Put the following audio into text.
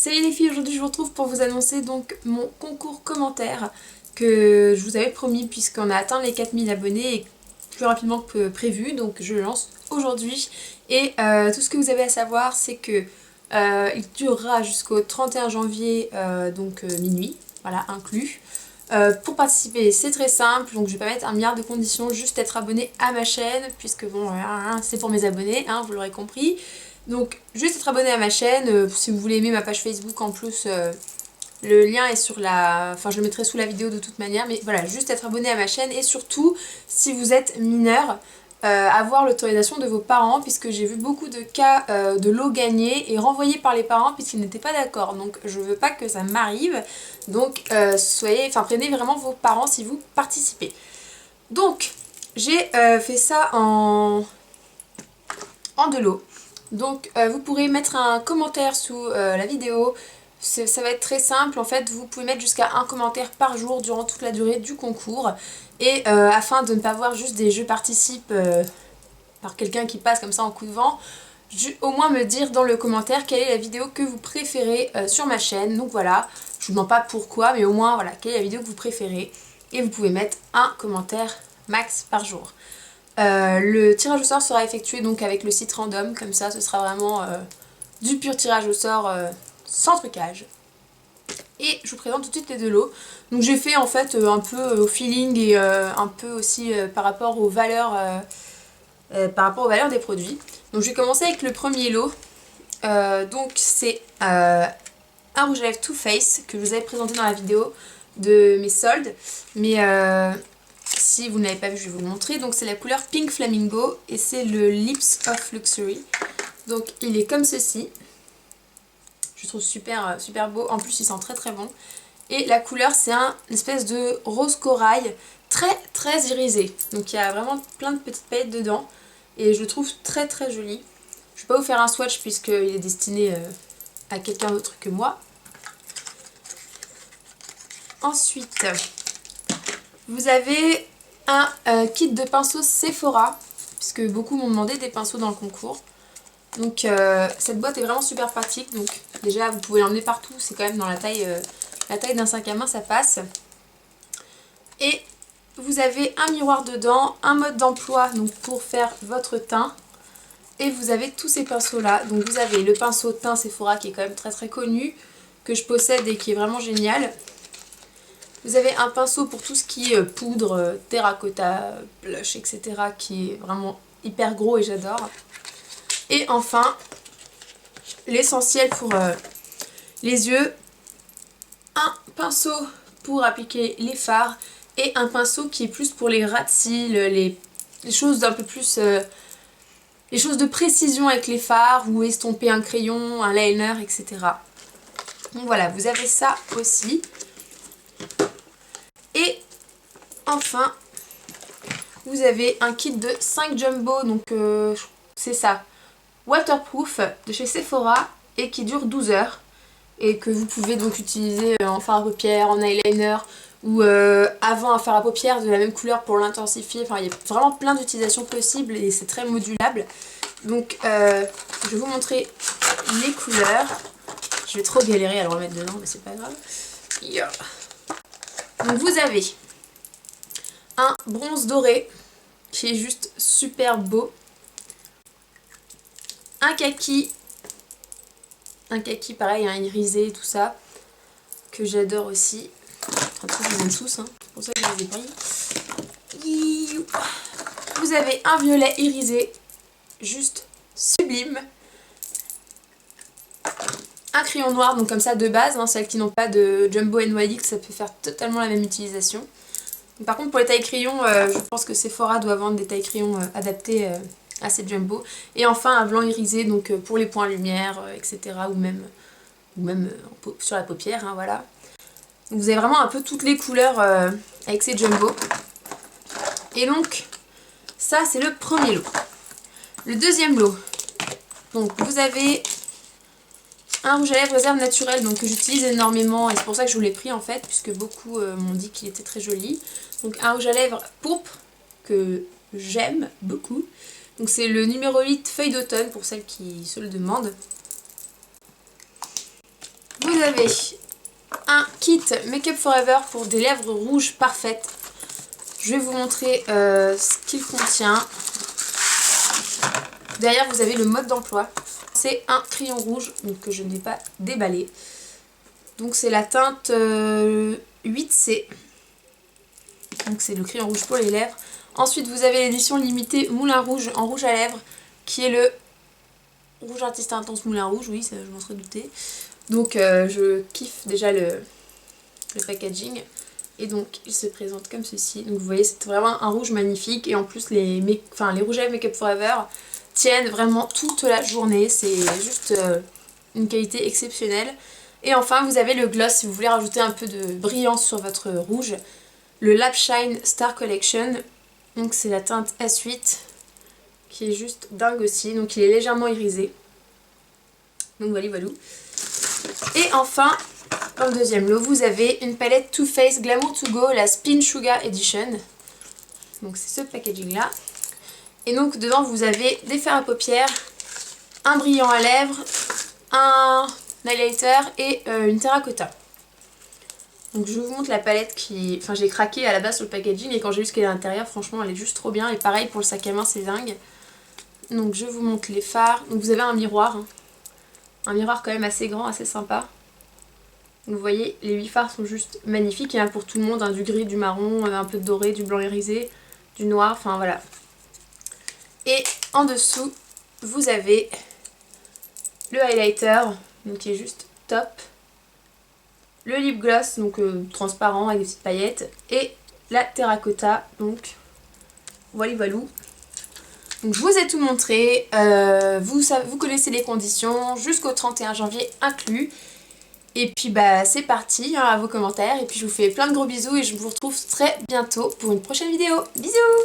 Salut les filles, aujourd'hui je vous retrouve pour vous annoncer donc mon concours commentaire que je vous avais promis puisqu'on a atteint les 4000 abonnés et plus rapidement que prévu, donc je le lance aujourd'hui. Et tout ce que vous avez à savoir, c'est que il durera jusqu'au 31 janvier, minuit, voilà, inclus. Pour participer, c'est très simple, donc je vais pas mettre un milliard de conditions, juste être abonné à ma chaîne, puisque bon, c'est pour mes abonnés, hein, vous l'aurez compris. Donc juste être abonné à ma chaîne, si vous voulez aimer ma page Facebook en plus, le lien est sur la... Enfin je le mettrai sous la vidéo de toute manière, mais voilà, juste être abonné à ma chaîne et surtout, si vous êtes mineur, avoir l'autorisation de vos parents, puisque j'ai vu beaucoup de cas de lots gagnés et renvoyés par les parents puisqu'ils n'étaient pas d'accord. Donc je veux pas que ça m'arrive, donc prenez vraiment vos parents si vous participez. Donc j'ai fait ça en deux lots. Donc vous pourrez mettre un commentaire sous la vidéo. Ça va être très simple, en fait vous pouvez mettre jusqu'à un commentaire par jour durant toute la durée du concours. Et afin de ne pas voir juste des jeux participe par quelqu'un qui passe comme ça en coup de vent, au moins me dire dans le commentaire quelle est la vidéo que vous préférez sur ma chaîne. Donc voilà, je vous demande pas pourquoi, mais au moins voilà, quelle est la vidéo que vous préférez. Et vous pouvez mettre un commentaire max par jour. Le tirage au sort sera effectué donc avec le site random, comme ça ce sera vraiment du pur tirage au sort sans trucage. Et je vous présente tout de suite les deux lots. Donc j'ai fait en fait un peu au feeling et un peu aussi par rapport aux valeurs des produits. Donc je vais commencer avec le premier lot. Donc c'est un rouge à lèvres Too Faced que je vous avais présenté dans la vidéo de mes soldes. Mais si vous ne l'avez pas vu, je vais vous le montrer. Donc c'est la couleur Pink Flamingo et c'est le Lips of Luxury. Donc il est comme ceci. Je trouve super, super beau. En plus il sent très très bon. Et la couleur c'est une espèce de rose corail très très irisé. Donc il y a vraiment plein de petites paillettes dedans. Et je le trouve très très joli. Je ne vais pas vous faire un swatch puisqu'il est destiné à quelqu'un d'autre que moi. Ensuite, vous avez un kit de pinceaux Sephora, puisque beaucoup m'ont demandé des pinceaux dans le concours. Donc cette boîte est vraiment super pratique. Donc déjà vous pouvez l'emmener partout, c'est quand même dans la taille d'un sac à main, ça passe. Et vous avez un miroir dedans, un mode d'emploi donc pour faire votre teint. Et vous avez tous ces pinceaux là. Donc vous avez le pinceau teint Sephora qui est quand même très très connu, que je possède et qui est vraiment génial. Vous avez un pinceau pour tout ce qui est poudre, terracotta, blush, etc. qui est vraiment hyper gros et j'adore. Et enfin, l'essentiel pour les yeux, un pinceau pour appliquer les fards et un pinceau qui est plus pour les ras de cils, les choses d'un peu plus... les choses de précision avec les fards ou estomper un crayon, un liner, etc. Donc voilà, vous avez ça aussi. Et enfin, vous avez un kit de 5 jumbo, donc c'est ça, waterproof de chez Sephora et qui dure 12 heures. Et que vous pouvez donc utiliser en fard à paupières, en eyeliner ou avant un fard à paupières de la même couleur pour l'intensifier. Enfin, il y a vraiment plein d'utilisations possibles et c'est très modulable. Donc je vais vous montrer les couleurs. Je vais trop galérer à le remettre dedans, mais c'est pas grave. Yeah. Donc vous avez un bronze doré qui est juste super beau. Un kaki pareil, hein, irisé, tout ça, que j'adore aussi. En tout cas, je les aime tous, hein. C'est pour ça que je les ai pris. Vous avez un violet irisé, juste sublime. Un crayon noir, donc comme ça de base, hein, celles qui n'ont pas de Jumbo NYX, ça peut faire totalement la même utilisation. Par contre pour les tailles crayons, je pense que Sephora doit vendre des tailles crayons adaptées à ces Jumbo. Et enfin un blanc irisé, donc pour les points lumière, etc. Ou même sur la paupière, hein, voilà. Donc vous avez vraiment un peu toutes les couleurs avec ces Jumbo. Et donc ça c'est le premier lot. Le deuxième lot, donc vous avez un rouge à lèvres réserve naturelle, donc que j'utilise énormément et c'est pour ça que je vous l'ai pris en fait, puisque beaucoup m'ont dit qu'il était très joli. Donc un rouge à lèvres pourpre que j'aime beaucoup. Donc c'est le numéro 8 feuille d'automne pour celles qui se le demandent. Vous avez un kit Make Up Forever pour des lèvres rouges parfaites. Je vais vous montrer ce qu'il contient. Derrière vous avez le mode d'emploi. C'est un crayon rouge donc, que je n'ai pas déballé. Donc c'est la teinte 8C. Donc c'est le crayon rouge pour les lèvres. Ensuite vous avez l'édition limitée Moulin Rouge en rouge à lèvres qui est le rouge artiste intense Moulin Rouge, oui ça, je m'en serais douté. Donc je kiffe déjà le packaging. Et donc il se présente comme ceci. Donc vous voyez c'est vraiment un rouge magnifique. Et en plus les rouges à lèvres Make Up Forever tiennent vraiment toute la journée. C'est juste une qualité exceptionnelle. Et enfin vous avez le gloss si vous voulez rajouter un peu de brillance sur votre rouge. Le Lab Shine Star Collection. Donc c'est la teinte S8 qui est juste dingue aussi. Donc il est légèrement irisé. Donc voilà, voilà. Et enfin, en deuxième lot, vous avez une palette Too Faced Glamour To Go, la Spin Sugar Edition. Donc c'est ce packaging là. Et donc dedans vous avez des fards à paupières, un brillant à lèvres, un highlighter et une terracotta. Donc je vous montre la palette qui... Enfin j'ai craqué à la base sur le packaging et quand j'ai vu ce qu'il y a à l'intérieur, franchement elle est juste trop bien. Et pareil pour le sac à main, c'est dingue. Donc je vous montre les fards. Donc vous avez un miroir. Un miroir quand même assez grand, assez sympa. Donc vous voyez, les 8 fards sont juste magnifiques. Il y en a pour tout le monde, hein, du gris, du marron, un peu de doré, du blanc irisé, du noir, enfin voilà. Et en dessous, vous avez le highlighter, donc qui est juste top. Le lip gloss, donc transparent avec des petites paillettes. Et la terracotta, donc voilà voilà. Donc je vous ai tout montré, vous connaissez les conditions, jusqu'au 31 janvier inclus. Et puis bah c'est parti, hein, à vos commentaires. Et puis je vous fais plein de gros bisous et je vous retrouve très bientôt pour une prochaine vidéo. Bisous!